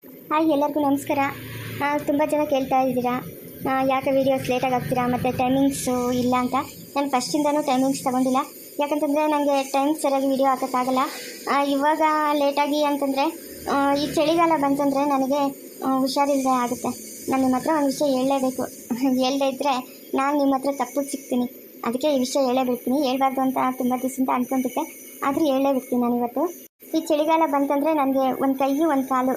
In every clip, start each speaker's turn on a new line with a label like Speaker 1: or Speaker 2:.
Speaker 1: Hi, ಎಲ್ಲರಿಗೂ ನಮಸ್ಕಾರ. ತುಂಬ ಜನ ಕೇಳ್ತಾ ಇದ್ದೀರಾ ಯಾಕೆ ವೀಡಿಯೋಸ್ ಲೇಟಾಗಿ ಹಾಕ್ತೀರಾ ಮತ್ತು ಟೈಮಿಂಗ್ಸು ಇಲ್ಲ ಅಂತ. ನಾನು ಫಸ್ಟಿಂದನೂ ಟೈಮಿಂಗ್ಸ್ ತೊಗೊಂಡಿಲ್ಲ, ಯಾಕಂತಂದರೆ ನನಗೆ ಟೈಮ್ ಸರಿಯಾಗಿ ವೀಡಿಯೋ ಹಾಕೋಕ್ಕಾಗಲ್ಲ. ಇವಾಗ ಲೇಟಾಗಿ ಅಂತಂದರೆ ಈ ಚಳಿಗಾಲ ಬಂತಂದರೆ ನನಗೆ ಹುಷಾರಿಲ್ಲದೆ ಆಗುತ್ತೆ. ನಾನು ನಿಮ್ಮ ಹತ್ರ ಒಂದು ವಿಷಯ ಹೇಳಲೇಬೇಕು. ಹೇಳದೇ ಇದ್ದರೆ ನಾನು ನಿಮ್ಮ ಹತ್ರ ತಪ್ಪು ಸಿಗ್ತೀನಿ. ಅದಕ್ಕೆ ಈ ವಿಷಯ ಹೇಳೇಬಿಡ್ತೀನಿ. ಹೇಳ್ಬಾರ್ದು ಅಂತ ತುಂಬ ದಿವಸದಿಂದ ಅಂದ್ಕೊಂಡಿದ್ದೆ, ಆದರೂ ಹೇಳಲೇಬಿಡ್ತೀನಿ ನಾನು ಇವತ್ತು. ಈ ಚಳಿಗಾಲ ಬಂತಂದರೆ ನನಗೆ ಒಂದು ಕೈ ಒಂದು ಕಾಲು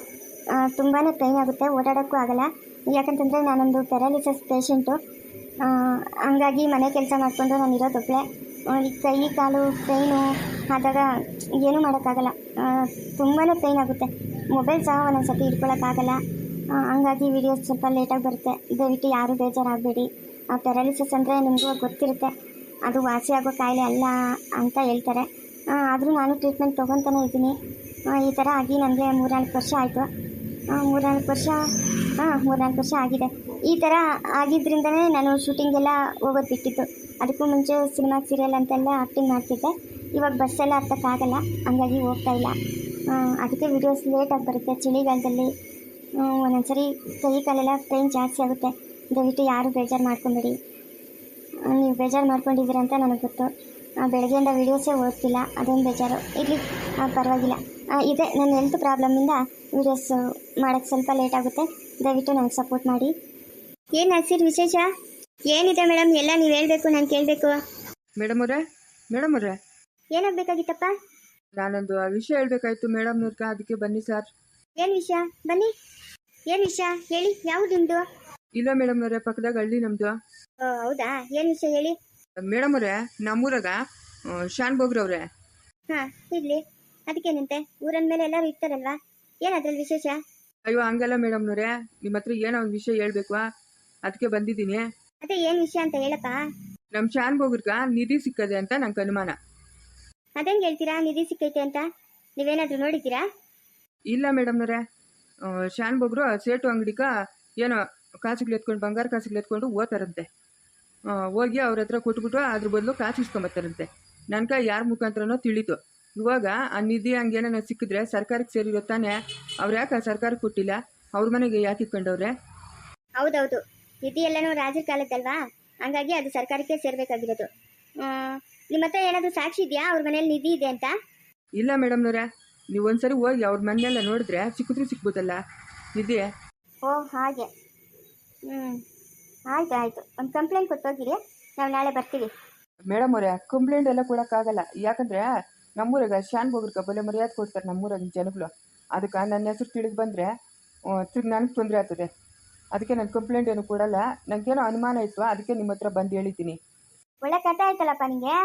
Speaker 1: ತುಂಬಾ ಪೇಯ್ನ್ ಆಗುತ್ತೆ, ಓಡಾಡೋಕ್ಕೂ ಆಗಲ್ಲ. ಯಾಕಂತಂದರೆ ನಾನೊಂದು ಪ್ಯಾರಾಲಿಸಿಸ್ ಪೇಷೆಂಟು. ಹಂಗಾಗಿ ಮನೆ ಕೆಲಸ ಮಾಡಿಕೊಂಡು ನಾನು ಇರೋದೊಬ್ಬಳೆ. ಈ ಕೈ ಕಾಲು ಪೇಯ್ನು ಆದಾಗ ಏನೂ ಮಾಡೋಕ್ಕಾಗಲ್ಲ, ತುಂಬಾ ಪೇಯ್ನ್ ಆಗುತ್ತೆ. ಮೊಬೈಲ್ ಸಹ ಒಂದೊಂದು ಸತಿ ಇಟ್ಕೊಳ್ಳೋಕ್ಕಾಗಲ್ಲ. ಹಂಗಾಗಿ ವೀಡಿಯೋಸ್ ಸ್ವಲ್ಪ ಲೇಟಾಗಿ ಬರುತ್ತೆ. ದಯವಿಟ್ಟು ಯಾರೂ ಬೇಜಾರಾಗಬೇಡಿ. ಪ್ಯಾರಾಲಿಸಿಸ್ ಅಂದರೆ ನಿಮಗೂ ಗೊತ್ತಿರುತ್ತೆ, ಅದು ವಾಸಿ ಆಗೋ ಕಾಯಿಲೆ ಅಲ್ಲ ಅಂತ ಹೇಳ್ತಾರೆ. ಆದರೂ ನಾನು ಟ್ರೀಟ್ಮೆಂಟ್ ತೊಗೊತಾನೆ ಇದ್ದೀನಿ. ಈ ಥರ ಆಗಿ ನನಗೆ 3-4 ವರ್ಷ ಆಯಿತು. 3-4 ವರ್ಷ ಆಗಿದೆ. ಈ ಥರ ಆಗಿದ್ದರಿಂದನೇ ನಾನು ಶೂಟಿಂಗೆಲ್ಲ ಹೋಗೋದು ಬಿಟ್ಟಿದ್ದು. ಅದಕ್ಕೂ ಮುಂಚೆ ಸಿನಿಮಾ ಸೀರಿಯಲ್ ಅಂತೆಲ್ಲ ಆ್ಯಕ್ಟಿಂಗ್ ಮಾಡ್ತಿದ್ದೆ. ಇವಾಗ ಬಸ್ಸೆಲ್ಲ ಹತ್ತಕ್ಕಾಗಲ್ಲ, ಹಂಗಾಗಿ ಹೋಗ್ತಾ ಇಲ್ಲ. ಅದಕ್ಕೆ ವೀಡಿಯೋಸ್ ಲೇಟಾಗಿ ಬರುತ್ತೆ. ಚಳಿಗಾಲದಲ್ಲಿ ಒಂದೊಂದ್ಸರಿ ಕೈ ಕಾಲೆಲ್ಲ ಪೇಯ್ನ್ ಜಾಸ್ತಿ ಆಗುತ್ತೆ. ದಯವಿಟ್ಟು ಯಾರೂ ಬೇಜಾರು ಮಾಡ್ಕೊಬೇಡಿ. ನೀವು ಬೇಜಾರು ಮಾಡ್ಕೊಂಡಿದ್ದೀರ ಅಂತ ನನಗೆ ಗೊತ್ತು. ಬೆಳಗ್ಗೆಯಿಂದ ವೀಡಿಯೋಸೇ ಓದ್ತಿಲ್ಲ, ಅದೊಂದು ಬೇಜಾರು. ಇಲ್ಲಿ ಪರವಾಗಿಲ್ಲ. ಇದೆ ನನ್ನ ಹೆಲ್ತ್ ಪ್ರಾಬ್ಲಮ್ಮಿಂದ ವೀಡಿಯೋಸ್ ಮಾಡೋಕ್ಕೆ ಸ್ವಲ್ಪ ಲೇಟ್ ಆಗುತ್ತೆ. ದಯವಿಟ್ಟು ನನಗೆ ಸಪೋರ್ಟ್ ಮಾಡಿ. ಏನು ನಸೀರ್ ವಿಶೇಷ ಏನಿದೆ ಮೇಡಮ್? ಎಲ್ಲ ನೀವು ಹೇಳಬೇಕು, ನಾನು ಕೇಳಬೇಕು.
Speaker 2: ಮೇಡಮ್ ಅವರೇ
Speaker 1: ಏನಾಗಬೇಕಾಗಿತ್ತಪ್ಪ?
Speaker 2: ನಾನೊಂದು ವಿಷಯ ಹೇಳ್ಬೇಕಾಯ್ತು ಮೇಡಮ್ನವ್ರಿಗೆ, ಅದಕ್ಕೆ ಬನ್ನಿ ಸರ್.
Speaker 1: ಏನು ವಿಷಯ? ಬನ್ನಿ. ಏನು ವಿಷಯ ಹೇಳಿ. ಯಾವುದು ನಿಮ್ಮದು?
Speaker 2: ಇಲ್ಲ ಮೇಡಮ್ನವ್ರೆ, ಪಕ್ಕದಾಗ ಹಳ್ಳಿ ನಮ್ಮದು.
Speaker 1: ಹೌದಾ? ಏನು ವಿಷಯ ಹೇಳಿ.
Speaker 2: ಮೇಡಮ್ ಅವರೇ, ನಮ್ಮೂರಾಗ ಶಾನ್ ಬೋಗ್ರವ್ರೆ.
Speaker 1: ಹಾಂ, ಇರಲಿ. ಅದಕ್ಕೇನಂತೆ? ಊರನ ಮೇಲೆ ಎಲ್ಲರೂ ಇರ್ತಾರಲ್ವಾ, ಏನಾದ್ರಲ್ಲಿ ವಿಶೇಷ?
Speaker 2: ಅಯ್ಯೋ ಹಂಗಲ್ಲ ಮೇಡಮ್ನವ್ರೆ, ನಿಮ್ಮ ಹತ್ರ ಏನೋ ಒಂದು ವಿಷಯ ಹೇಳ್ಬೇಕು, ಅದಕ್ಕೆ ಬಂದಿದ್ದೀನಿ.
Speaker 1: ಅದೇ ಏನು ವಿಷಯ ಅಂತ ಹೇಳಪ್ಪ.
Speaker 2: ನಮ್ಮ ಶಾನ್ ಬೋಗ್ರಗ ನಿಧಿ ಸಿಕ್ಕದೆ ಅಂತ ನಂಗೆ ಅನುಮಾನ.
Speaker 1: ಅದೇಂಗೆ ಹೇಳ್ತೀರಾ ನಿಧಿ ಸಿಕ್ಕೈತೆ ಅಂತ? ನೀವೇನಾದರೂ ನೋಡಿದ್ದೀರಾ?
Speaker 2: ಇಲ್ಲ ಮೇಡಮ್ನವ್ರೆ, ಶಾನ್ ಬೋಗ್ರು ಸೇಟು ಅಂಗಡಿಗ ಏನೋ ಕಾಸುಗಳು ಎತ್ಕೊಂಡು, ಬಂಗಾರ ಕಾಸುಗಳು ಎತ್ಕೊಂಡು ಓದ್ತಾರಂತೆ. ಹೋಗಿ ಅವ್ರ ಹತ್ರ ಕೊಟ್ಬಿಟ್ಟು ಅದ್ರ ಬದಲು ಕಾಸು ಇಸ್ಕೊಂಬರ್ತಾರಂತೆ. ನನಗೆ ಯಾರ ಮುಖಾಂತರನೋ ತಿಳಿತು. ಇವಾಗ ಆ ನಿಧಿ ಹಂಗೇನೋ ಸಿಕ್ಕಿದ್ರೆ ಸರ್ಕಾರಕ್ಕೆ ಸೇರಿರೋ ತಾನೆ, ಅವ್ರು ಯಾಕೆ ಸರ್ಕಾರಕ್ಕೆ ಕೊಟ್ಟಿಲ್ಲ? ಅವ್ರ ಮನೆಗೆ ಯಾಕೆ ಇಟ್ಕೊಂಡವ್ರೆ?
Speaker 1: ಹೌದೌದು, ನಿಧಿ ಎಲ್ಲನೂ ರಾಜರ ಕಾಲದ್ದಲ್ವಾ, ಹಂಗಾಗಿ ಅದು ಸರ್ಕಾರಕ್ಕೆ ಸೇರ್ಬೇಕಾಗಿರೋದು. ನಿಮ್ಮ ಹತ್ರ ಏನಾದರೂ ಸಾಕ್ಷಿ ಇದೆಯಾ ಅವ್ರ ಮನೇಲಿ ನಿಧಿ ಇದೆ ಅಂತ?
Speaker 2: ಇಲ್ಲ ಮೇಡಮ್ನವ್ರೆ, ನೀವು ಒಂದ್ಸರಿ ಹೋಗಿ ಅವ್ರ ಮನೆಯೆಲ್ಲ ನೋಡಿದ್ರೆ ಸಿಕ್ಕಿದ್ರೂ ಸಿಕ್ಬೋದಲ್ಲ ನಿಧಿ.
Speaker 1: ಓ ಹಾಗೆ. ಆಯಿತು. ಒಂದು ಕಂಪ್ಲೇಂಟ್ ಕೊಟ್ಟೋಗಿರಿ, ನಾವು ನಾಳೆ ಬರ್ತೀವಿ.
Speaker 2: ಮೇಡಮ್ ಅವರೇ, ಕಂಪ್ಲೇಂಟ್ ಎಲ್ಲ ಕೊಡೋಕ್ಕಾಗಲ್ಲ. ಯಾಕಂದರೆ ನಮ್ಮೂರಾಗ ಶಾನ್ ಬೋಗ್ರಗ ಬಲೆ ಮರ್ಯಾದೆ ಕೊಡ್ತಾರೆ ನಮ್ಮೂರಾಗಿನ ಜನಗಳು. ಅದಕ್ಕೆ ನನ್ನ ಹೆಸರು ತಿಳಿದು ಬಂದರೆ ತಿರ್ಗಿ ನನಗೆ ತೊಂದರೆ ಆಗ್ತದೆ. ಅದಕ್ಕೆ ನಾನು ಕಂಪ್ಲೇಂಟ್ ಏನು ಕೊಡಲ್ಲ. ನನಗೇನೋ ಅನುಮಾನ ಇತ್ತು, ಅದಕ್ಕೆ ನಿಮ್ಮ ಹತ್ರ ಬಂದು ಹೇಳಿದ್ದೀನಿ.
Speaker 1: ಒಳ್ಳೆ ಕಥೆ ಆಯ್ತಲ್ಲಪ್ಪ ನಿಮಗೆ.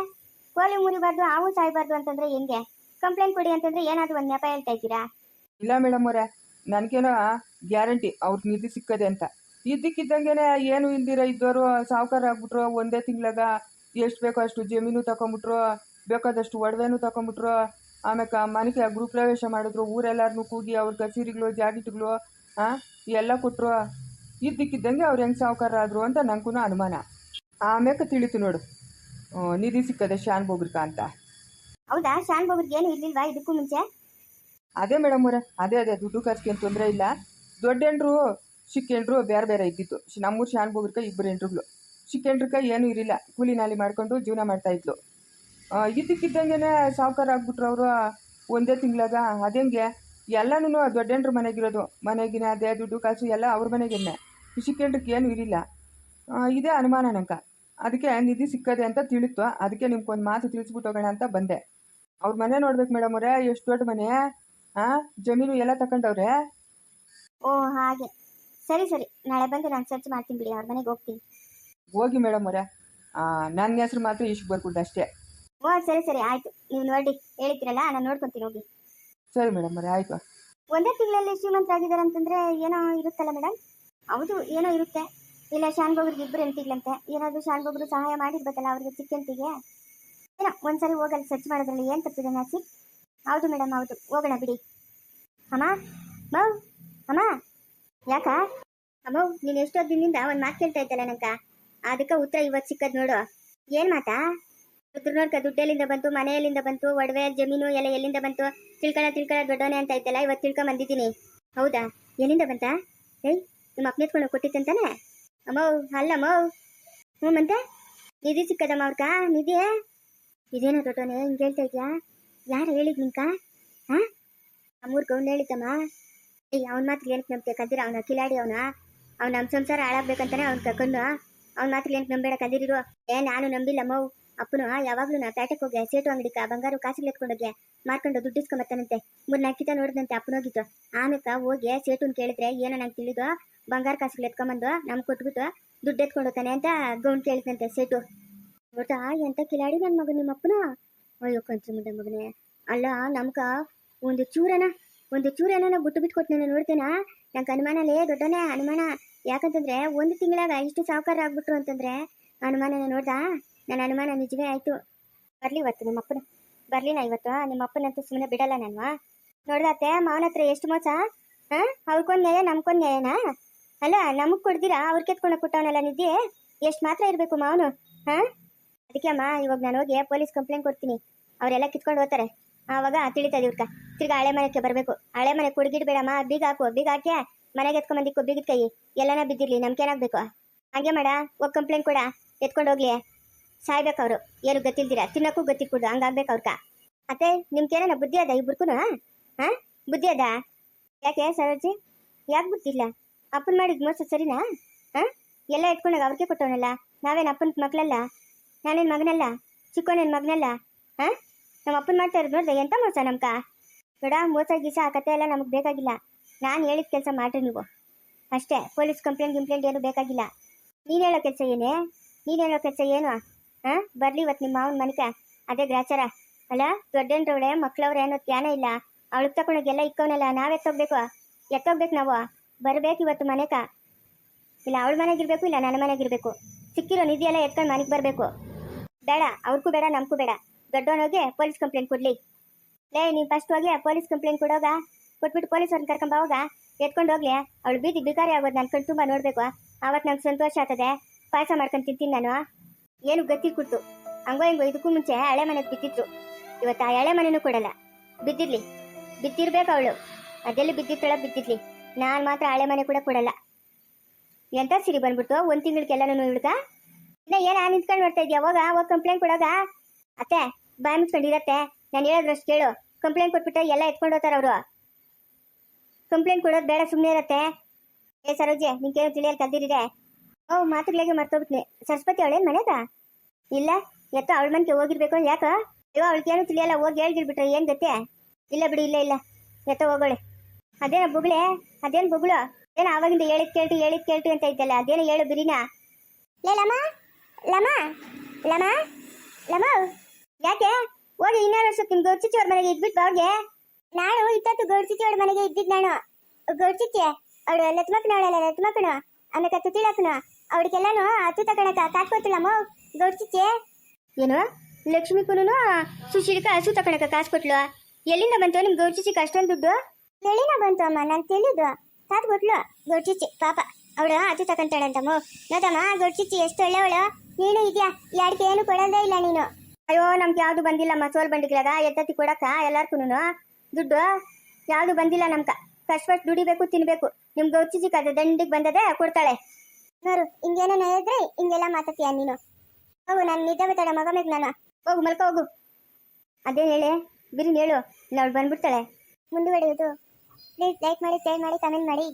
Speaker 1: ಕೋಳಿ ಮುರಿಬಾರ್ದು ಹಾವು ಸಾಯಬಾರ್ದು ಅಂತಂದರೆ ಹೆಂಗೆ? ಕಂಪ್ಲೇಂಟ್ ಕೊಡಿ ಅಂತಂದರೆ ಏನಾದರೂ ಒಂದು ನೆಪ ಹೇಳ್ತಾ ಇದ್ದೀರಾ?
Speaker 2: ಇಲ್ಲ ಮೇಡಮ್ ಅವರೇ, ನನಗೇನೋ ಗ್ಯಾರಂಟಿ ಅವ್ರಿಗೆ ನಿಧಿ ಸಿಕ್ಕದೆ ಅಂತ. ಇದ್ದಕ್ಕಿದ್ದಂಗೆ ಏನು ಇಲ್ದಿರ ಇದ್ದವರು ಸಾಹುಕಾರ ಆಗ್ಬಿಟ್ರು. ಒಂದೇ ತಿಂಗಳಾಗ ಎಷ್ಟು ಬೇಕೋ ಅಷ್ಟು ಜಮೀನು ತಗೊಂಬಿಟ್ರು, ಬೇಕಾದಷ್ಟು ಒಡವೆನೂ ತಗೊಂಬಿಟ್ರು. ಆಮೇಲೆ ಮನೆಗೆ ಗೃಹ ಪ್ರವೇಶ ಮಾಡಿದ್ರು, ಊರೆಲ್ಲರನ್ನೂ ಕೂಗಿ ಅವ್ರ ಕಚೇರಿಗಳು ಜಾಗಿಟ್ಗಳು ಎಲ್ಲ ಕೊಟ್ಟರು. ಇದ್ದಕ್ಕಿದ್ದಂಗೆ ಅವ್ರು ಹೆಂಗೆ ಸಾಹುಕಾರ ಆದರು ಅಂತ ನನಗೂ ಅನುಮಾನ. ಆಮೇಲೆ ತಿಳಿತು ನೋಡು, ನಿಧಿ ಸಿಕ್ಕದೆ ಶಾನ್ ಬೋಗ್ರಕ ಅಂತ.
Speaker 1: ಹೌದಾ? ಶಾನ್ ಬೋಗ್ರಿಗೆ ಏನು ಇರ್ಲಿಲ್ವಾ ಇದಕ್ಕೂ ಮುಂಚೆ?
Speaker 2: ಅದೇ ಮೇಡಮ್ ಅವರೇ, ಅದೇ ದುಡ್ಡು ಖರ್ಚಿಗೆ ತೊಂದರೆ ಇಲ್ಲ. ದೊಡ್ಡ ಹೆಂಡ್ರು ಚಿಕ್ಕ ಹೆಂಡ್ರು ಬೇರೆ ಬೇರೆ ಇದ್ದಿತ್ತು. ನಮ್ಮೂರು ಶಾನ್ ಬೋಗ್ರಕ 2 ಹೆಂಡ್ರುಗಳು. ಚಿಕ್ಕ ಹೆಂಡ್ರಕ ಏನೂ ಇರಲಿಲ್ಲ, ಕೂಲಿ ನಾಲಿ ಮಾಡ್ಕೊಂಡು ಜೀವನ ಮಾಡ್ತಾಯಿದ್ಲು. ಇದ್ದಕ್ಕಿದ್ದಂಗೆ ಸಾಹುಕಾರ ಆಗ್ಬಿಟ್ರು ಅವರು ಒಂದೇ ತಿಂಗಳಾಗ. ಅದೇಂಗೆ? ಎಲ್ಲನೂ ದೊಡ್ಡ ಹೆಂಡ್ರು ಮನೆಗಿರೋದು, ಮನೆಗಿನ ಅದೇ ದುಡ್ಡು ಕಾಸು ಎಲ್ಲ ಅವ್ರ ಮನೆಗೇನೆ. ಚಿಕ್ಕ ಹೆಂಡ್ರಿಗೆ ಏನೂ ಇರಲಿಲ್ಲ. ಇದೇ ಅನುಮಾನ ನಂಗೆ. ಅದಕ್ಕೆ ನಿಧಿ ಸಿಕ್ಕದೆ ಅಂತ ತಿಳಿತು. ಅದಕ್ಕೆ ನಿಮ್ಗೊಂದು ಮಾತು ತಿಳಿಸ್ಬಿಟ್ಟು ಹೋಗೋಣ ಅಂತ ಬಂದೆ. ಅವ್ರ ಮನೆ ನೋಡ್ಬೇಕು ಮೇಡಮ್ ಅವರೇ, ಎಷ್ಟು ದೊಡ್ಡ ಮನೆ, ಜಮೀನು ಎಲ್ಲ ತಗೊಂಡವ್ರೆ.
Speaker 1: ಓ ಹಾಗೆ. ಸರಿ, ನಾಳೆ ಬಂದು ನಾನು ಸರ್ಚ್ ಮಾಡ್ತೀನಿ ಬಿಡಿ, ಅವ್ರ ಮನೆಗೆ ಹೋಗ್ತೀನಿ.
Speaker 2: ಹೋಗಿ ಮೇಡಮ್ ಅವರೇ, ನನ್ನ ಹೆಸ್ರು ಮಾತ್ರ ಇಷ್ಟು ಬರ್ಕೊಡ್ದು ಅಷ್ಟೇ.
Speaker 1: ಓ ಸರಿ ಆಯಿತು. ನೀವು ನೋಡಿ ಹೇಳಿದ್ದೀರಲ್ಲ, ನಾನು ನೋಡ್ಕೊತೀನಿ ಹೋಗಿ.
Speaker 2: ಸರಿ ಮೇಡಮ್ ಅವರೇ, ಆಯಿತು.
Speaker 1: ಒಂದೇ ತಿಂಗಳಲ್ಲಿ ಶ್ರೀಮಂತರಾಗಿದ್ದಾರೆ ಅಂತಂದರೆ ಏನೋ ಇರುತ್ತಲ್ಲ ಮೇಡಮ್? ಹೌದು, ಏನೋ ಇರುತ್ತೆ. ಇಲ್ಲ ಶಾನ್ ಬೋಗ್ರಿಗೆ 2 ಹೆಂಡ್ತಿಗಳಂತೆ. ಏನಾದರೂ ಶಾನ್ ಬೋಗ್ರು ಸಹಾಯ ಮಾಡಿರ್ಬೇಕಲ್ಲ ಅವ್ರಿಗೆ, ಚಿಕ್ಕ ಹೆಂಡ್ತಿಗೆ. ಏನೋ ಒಂದ್ಸರಿ ಹೋಗಲ್ಲಿ ಸರ್ಚ್ ಮಾಡೋದ್ರಲ್ಲಿ ಏನು ತಪ್ಪಿದೆ ನಾಸಿರ್? ಹೌದು ಮೇಡಮ್, ಹೌದು, ಹೋಗೋಣ ಬಿಡಿ. ಅಮ್ಮ ಅಮ್ಮ ಯಾಕ ಅಮ್ಮ, ನೀನು ಎಷ್ಟೋ ದಿನದಿಂದ ಒಂದು ಮಾತು ಕೇಳ್ತಾ ಇದ್ದಲ್ಲ ನಂಗೆ, ಅದಕ್ಕೆ ಉತ್ತರ ಇವತ್ತು ಸಿಕ್ಕದ್ ನೋಡು. ಏನು ಮಾತಾ? ನೋಡ್ಕ ದುಡ್ಡು ಎಲ್ಲಿಂದ ಬಂತು, ಮನೆಯಲ್ಲಿಂದ ಬಂತು, ಒಡವೆ ಜಮೀನು ಎಲ್ಲ ಎಲ್ಲಿಂದ ಬಂತು? ತಿಳ್ಕೊಳ್ಳೋ ದೊಡ್ಡವನೇ ಅಂತ ಐತಲ್ಲ, ಇವತ್ತು ತಿಳ್ಕೊಂಡ್ ಬಂದಿದ್ದೀನಿ. ಹೌದಾ? ಎಲ್ಲಿಂದ ಬಂತ? ಏಯ್ ನಿಮ್ಮ ಅಪ್ಪನ ಎತ್ಕೊಂಡು ಕೊಟ್ಟಿತ್ತಂತಾನೆ? ಅಮ್ಮೋ ಅಲ್ಲಮ್ಮೋ. ಹ್ಞೂ ಮತ್ತೆ ನಿಧಿ ಸಿಕ್ಕದಮ್ಮ ಅವ್ರಕ? ನಿಧಿ ಇದೇನೋ ದೊಡ್ಡವನೇ ಹಿಂಗೆ ಹೇಳ್ತಾ ಇದೆಯಾ? ಯಾರು ಹೇಳಿದ್ ನಿಂಕ? ಹಾಂ ಅಮ್ಮೂರ್ ಗೌಂಡ್ ಹೇಳಿದ್ದಮ್ಮ. ಏಯ್ ಅವ್ನ ಮಾತಿಗೆ ಏನಕ್ಕೆ ನಂಬಿಕೆ ಕದ್ದಿರ? ಅವನ ಕಿಲಾಡಿ ಅವನ ನಮ್ಮ ಸಂಸಾರ ಹಾಳಾಗ್ಬೇಕಂತಾನೆ ಅವ್ನ ಕರ್ಕೊಂಡು ಅವ್ನ ಮಾತಿಗೆ ಏನಕ್ಕೆ ನಂಬೇಡ ಕದಿರಿರು. ನಾನು ನಂಬಿಲ್ಲ ಮೌ. ಅಪ್ಪನು ಯಾವಾಗ್ಲೂ ನಾ ಪೇಟೆಗೆ ಹೋಗಿ ಸೇಟು ಅಂಗಡಿಕ ಬಂಗಾರ ಕಾಸಿಗೆ ಎತ್ಕೊಂಡೋಗಿ ಮಾರ್ಕೊಂಡು ದುಡ್ಡು ಇಸ್ಕೊಂಬತ್ತಾನಂತೆ. 3-4 ಕಿತ ನೋಡಿದಂತೆ ಅಪ್ಪನೋಗಿತ್ತು. ಆಮೇಲೆ ಹೋಗಿ ಸೇಟುನ್ ಕೇಳಿದ್ರೆ ಏನೋ ನಂಗೆ ತಿಳಿದು ಬಂಗಾರ ಕಾಸಿಗೆ ಎತ್ಕೊಂಬಂದು ನಮ್ಗೆ ಕೊಟ್ಬಿಟ್ಟು ದುಡ್ಡು ಎತ್ಕೊಂಡು ಹೋಗ್ತಾನೆ ಅಂತ ಗೌಂಡ್ ಕೇಳಿದಂತೆ ಸೇಟು. ಗೊತ್ತಾ ಎಂತ ಕಿಲಾಡಿ ನನ್ನ ಮಗನ ನಿಮ್ಮ ಅಪ್ಪನ? ಅಯ್ಯೋ ಕಂಚು ಮುಂಡೆ ಮಗನೇ. ಅಲ್ಲ ನಮ್ಗ ಒಂದು ಚೂರನ ಬಿಟ್ಟು ಬಿಟ್ಟು ಕೊಟ್ಟು ನೋಡ್ತೇನಾ? ನಂಗೆ ಅನುಮಾನಲೇ ದೊಡ್ಡನೇ ಅನುಮಾನ. ಯಾಕಂತಂದ್ರೆ 1 ತಿಂಗಳಾಗ ಇಷ್ಟು ಸಾವುಕಾರ ಆಗ್ಬಿಟ್ರು ಅಂತಂದ್ರೆ ಅನುಮಾನನ ನೋಡ್ದಾ? ನನ್ನ ಅನುಮಾನ ನಿಜವೇ ಆಯ್ತು. ಬರ್ಲಿ ಇವತ್ತು ನಿಮ್ಮ ಅಪ್ಪನ, ಬರ್ಲಿನ ಇವತ್ತು ನಿಮ್ಮ ಅಪ್ಪನಂತೂ ಸುಮ್ಮನೆ ಬಿಡಲ್ಲ ನಾನು. ನೋಡ್ದತ್ತೆ ಮಾವನ ಹತ್ರ ಎಷ್ಟು ಮೋಸ. ಹಾಂ ಅವ್ರಿಗೊಂದು ನ್ಯಾಯ ನಮ್ಗೊಂದು ನ್ಯಾಯನಾ? ಅಲ್ಲ ನಮಗೆ ಕೊಡ್ದಿರಾ ಅವ್ರಿಗೆ ಕೆತ್ಕೊಂಡು ಕೊಟ್ಟವನಲ್ಲ ನಿದ್ದೆ. ಎಷ್ಟು ಮಾತ್ರ ಇರಬೇಕು ಮಾವನು? ಹಾಂ ಅದಕ್ಕೆ ಅಮ್ಮ ಇವಾಗ ನಾನು ಹೋಗಿ ಪೊಲೀಸ್ ಕಂಪ್ಲೇಂಟ್ ಕೊಡ್ತೀನಿ. ಅವರೆಲ್ಲ ಕಿತ್ಕೊಂಡು ಹೋಗ್ತಾರೆ. ಆವಾಗ ತಿಳಿತದೆ ಇವ್ರಕ. ತಿರ್ಗಾ ಹಳೆ ಮನೆಗೆ ಬರಬೇಕು. ಹಳೆ ಮನೆ ಕುಡ್ಗಿಡ್ಬೇಡಮ್ಮ. ಬೀಗ ಹಾಕು. ಬೀಗ ಹಾಕಿ ಮನೆಗೆ ಎತ್ಕೊಂಬಂದಿಕ್ಕು ಬೀಗದ ಕೈ ಎಲ್ಲನ ಬಿದ್ದಿರ್ಲಿ ನಮ್ಗೇನಾಗಬೇಕು? ಹಾಗೆ ಮಾಡ. ಹೋಗಿ ಕಂಪ್ಲೇಂಟ್ ಕೊಡ. ಎತ್ಕೊಂಡು ಹೋಗ್ಲಿ. ಸಾಯ್ಬೇಕು ಅವರು. ಏನು ಗೊತ್ತಿಲ್ದಿರ ತಿನ್ನಕ್ಕೂ ಗೊತ್ತಿಟ್ಬಿಡು ಹಂಗಾಗ್ಬೇಕು ಅವ್ರಕ. ಅತ್ತೆ ನಿಮ್ಗೇನ ಬುದ್ಧಿ ಅದ ಇಬ್ಬರಿಗೂ? ಹಾಂ ಬುದ್ಧಿ ಅದ? ಯಾಕೆ ಸರೋಜಿ ಯಾಕೆ ಬುದ್ಧಿಲ್ಲ? ಅಪ್ಪನ ಮಾಡಿದ ಮೋಸ ಸರಿನಾ? ಹಾಂ ಎಲ್ಲ ಎತ್ಕೊಂಡಾಗ ಅವ್ರಿಗೆ ಕೊಟ್ಟವನಲ್ಲ. ನಾವೇನು ಅಪ್ಪನ ಮಕ್ಕಳಲ್ಲ? ನಾನೇನು ಮಗನಲ್ಲ? ಚಿಕ್ಕವನೇನು ಮಗನಲ್ಲ? ಹಾಂ ನಮ್ಮ ಅಪ್ಪನ ಮಾಡ್ತಾ ಇರೋದು ನೋಡ್ದೆ ಎಂಥ ಮೋಸ ನಮ್ಕ. ನೋಡ ಮೋಸ ಗೀಸ ಆ ಕತೆ ಎಲ್ಲ ನಮಗೆ ಬೇಕಾಗಿಲ್ಲ. ನಾನು ಹೇಳಿದ ಕೆಲಸ ಮಾಡ್ರಿ ನೀವು ಅಷ್ಟೇ. ಪೊಲೀಸ್ ಕಂಪ್ಲೇಂಟ್ ಏನು ಬೇಕಾಗಿಲ್ಲ. ನೀನು ಹೇಳೋ ಕೆಲಸ ಏನೇ? ನೀನು ಹೇಳೋ ಕೆಲಸ ಏನು? ಹಾಂ ಬರಲಿ ಇವತ್ತು ನಿಮ್ಮ ಮಾವನ ಮನೆಗೆ. ಅದೇ ಗ್ರಾಚಾರ ಅಲ್ಲ. ದೊಡ್ಡಂಡ್ರವಳೆ ಮಕ್ಳವ್ರೆ ಅನ್ನೋ ಜ್ಞಾನ ಇಲ್ಲ. ಅವಳಿಗೆ ತಗೊಂಡೋಗೆಲ್ಲ ಇಕ್ಕವನಲ್ಲ. ನಾವು ಎತ್ತೋಗ್ಬೇಕು ನಾವು. ಬರ್ಬೇಕು ಇವತ್ತು ಮನೆಕ. ಇಲ್ಲ ಅವಳ ಮನೆಗಿರ್ಬೇಕು, ಇಲ್ಲ ನನ್ನ ಮನೆಗಿರ್ಬೇಕು. ಸಿಕ್ಕಿರೋ ನಿಧಿ ಎಲ್ಲ ಎತ್ಕೊಂಡು ಮನೆಗೆ ಬರಬೇಕು. ಬೇಡ ಅವ್ರಿಗೂ ಬೇಡ ನಮಗೂ ಬೇಡ. ದೊಡ್ಡವನೋಗಿ ಪೊಲೀಸ್ ಕಂಪ್ಲೇಂಟ್ ಕೊಡ್ಲಿ. ನೀನು ಫಸ್ಟ್ ಹೋಗಿ ಪೊಲೀಸ್ ಕಂಪ್ಲೇಂಟ್ ಕೊಡೋಗ. ಕೊಟ್ಬಿಟ್ಟು ಪೊಲೀಸವ್ರನ್ನ ಕರ್ಕೊಂಬೋಗ. ಎತ್ಕೊಂಡು ಹೋಗ್ಲಿ. ಅವಳು ಬೀದಿ ಬಿಕಾರಿ ಆಗೋದು ನನ್ನ ಕಣ್ಣು ತುಂಬ ನೋಡಬೇಕು. ಆವತ್ತು ನಂಗೆ ಸಂತೋಷ ಆಗ್ತದೆ. ಪಾಯಸ ಮಾಡ್ಕೊಂಡು ತಿಂತೀನಿ ನಾನು. ಏನು ಗತಿ ಕೊಡ್ತು ಹಂಗೋ ಹಿಂಗೋ. ಇದಕ್ಕೂ ಮುಂಚೆ ಹಳೆ ಮನೆಗೆ ಬಿದ್ದಿದ್ರು. ಇವತ್ತು ಆ ಹಳೆ ಮನೆನೂ ಕೊಡಲ್ಲ. ಬಿದ್ದಿರ್ಬೇಕು ಅವಳು. ಅದೆಲ್ಲಿ ಬಿದ್ದಿರ್ಲಿ. ನಾನು ಮಾತ್ರ ಹಳೆ ಮನೆ ಕೂಡ ಕೊಡಲ್ಲ. ಎಂಥ ಸಿರಿ ಬಂದ್ಬಿಡ್ತು 1 ತಿಂಗಳಿಗೆಲ್ಲನೂ ಹಿಡ್ಕ. ಇನ್ನ ಏನು ನಿಂತ್ಕೊಂಡು ನೋಡ್ತಾ ಇದೆಯಾ? ಹೋಗಿ ಕಂಪ್ಲೇಂಟ್ ಕೊಡೋಗ. ಅತ್ತೆ ಬಾಯ್ ಮುಚ್ಕೊಂಡಿರತ್ತೆ. ನಾನು ಹೇಳೋದ್ರಷ್ಟು ಕೇಳು. ಕಂಪ್ಲೇಂಟ್ ಕೊಟ್ಬಿಟ್ರೆ ಎಲ್ಲ ಎತ್ಕೊಂಡು ಹೋಗ್ತಾರೆ ಅವರು. ಕಂಪ್ಲೇಂಟ್ ಕೊಡೋದು ಬೇಡ, ಸುಮ್ಮನೆ ಇರತ್ತೆ. ಸರೋಜಿ ನಿಂಗೇನು ತಿಳಿಯಲು ಕಲ್ದಿರಿದೆ? ಮಾತುಗಳಿಗೆ ಮರ್ತೋಗ್ಬಿಟ್ನಿ. ಸರಸ್ವತಿ ಅವಳೇನು ಮನೆಗ ಇಲ್ಲ? ಎತ್ತ ಅವಳ ಮನೆಗೆ ಹೋಗಿರ್ಬೇಕು. ಯಾಕ ಅಯ್ಯೋ ಅವಳಿಗೇನು ತಿಳಿಯಲ್ಲ. ಹೋಗಿ ಹೇಳ್ಗಿರ್ಬಿಟ್ರೆ ಏನು ಗತ್ತೆ? ಇಲ್ಲ ಬಿಡಿ, ಇಲ್ಲ ಎತ್ತ ಹೋಗೋಳೆ. ಅದೇನ ಬುಗ್ಳೆ? ಅದೇನು ಬುಗ್ಳು? ಏನು ಆವಾಗಿಂದ ಹೇಳಿದ್ ಕೇಳ್ತು ಅಂತ ಇದ್ದಲ್ಲ. ಅದೇನು ಹೇಳು ಬಿರಿನಾ? ಲಮ ಯಾಕೆ ಹೋಗಿ ಇನ್ನಾರು ವರ್ಷ ನಿಮ್ ಗೌಡ್ಚಿಚ್ಚಿ ಅವ್ರ ಮನೆಗೆ ಇದ್ಬಿಟ್ಟು ಅವ್ರಿಗೆ. ನಾನು ಇತ್ತತ್ತು ಗೌಡ್ಚಿಚ್ಚಿ ಅವ್ರ ಮನೆಗೆ ಇದ್ದಿದ್ದು. ನಾನು ಗೌಡ್ಚಿಚ್ಚಿ ಅವಳು ಲತ್ಮಕ್ಕನ ಆಮೇಲೆ ತುತಿಳಕ್ಕನ ಅವಳಿಗೆಲ್ಲಾನು ಅತ್ತು ತಗೊಳಕ ಕಾಸ್ಕೊತಿಲ್ಲಮ್ಮ ಗೌಡ್ಚಿಚ್ಚಿ. ಏನು ಲಕ್ಷ್ಮೀಕೂನು ಸುಶೀಲಿಕ ಹಸು ತಗೊಳಕ ಕಾಸು ಕೊಟ್ಲು? ಎಲ್ಲಿಂದ ಬಂತು ನಿಮ್ ಗೌಡ್ಚಿಚ್ಚಿಗೆ ಅಷ್ಟೊಂದು ದುಡ್ಡು? ಎಲ್ಲಿಂದ ಬಂತು ಅಮ್ಮ? ನಾನು ತಿಳಿದು ಕಾಸು ಕೊಟ್ಲು ಗೌಡ್ಚಿಚ್ಚಿ. ಪಾಪ ಅವಳು ಹಸು ತಗೊಂತಾಳಂತಮ್ಮ. ನೋದಮ್ಮ ಗೌಡ್ಚಿಚ್ಚಿ ಎಷ್ಟು ಒಳ್ಳೆವಳು. ನೀನು ಇದೆಯಾ ಯಾಡಿಗೆ ಏನು ಕೊಡೋದೇ ಇಲ್ಲ ನೀನು. ಅಯ್ಯೋ ನಮ್ಗೆ ಯಾವುದು ಬಂದಿಲ್ಲಮ್ಮ. ಸೋಲ್ ಬಂಡಿಗ್ಲಾಗ ಎತ್ತತ್ತಿ ಕೊಡಕ್ಕ ಎಲ್ಲಾರ್ಗೂ ದುಡ್ಡು ಯಾವುದು ಬಂದಿಲ್ಲ ನಮ್ಕ. ಕಷ್ಟ ದುಡಿಬೇಕು, ತಿನ್ಬೇಕು. ನಿಮ್ ಗೌಡ್ಚಿಚ್ಚಿಗೆ ಅದು ದಂಡಿಗೆ ಬಂದದೆ ಕೊಡ್ತಾಳೆ. ನೋಡು ಹಿಂಗೇನೋ ಹೇಳಿದ್ರೆ ಹಿಂಗೆಲ್ಲ ಮಾತಾಡ್ತೀಯ ನೀನು. ಹೋಗು, ನಾನು ನಿದ್ದೆ ಬತ್ತಾಳ ಮಗ ಮೇಲೆ. ನಾನು ಹೋಗು ಮಲ್ಕ ಹೋಗು. ಅದೇನು ಹೇಳಿ ಬಿರಿನ್ ಹೇಳು. ಇಲ್ಲ ಅವಳು ಬಂದ್ಬಿಡ್ತಾಳೆ. ಮುಂದುವರೆಯೋದು ಪ್ಲೀಸ್ ಲೈಕ್ ಮಾಡಿ, ಶೇರ್ ಮಾಡಿ, ಕಮೆಂಟ್ ಮಾಡಿ.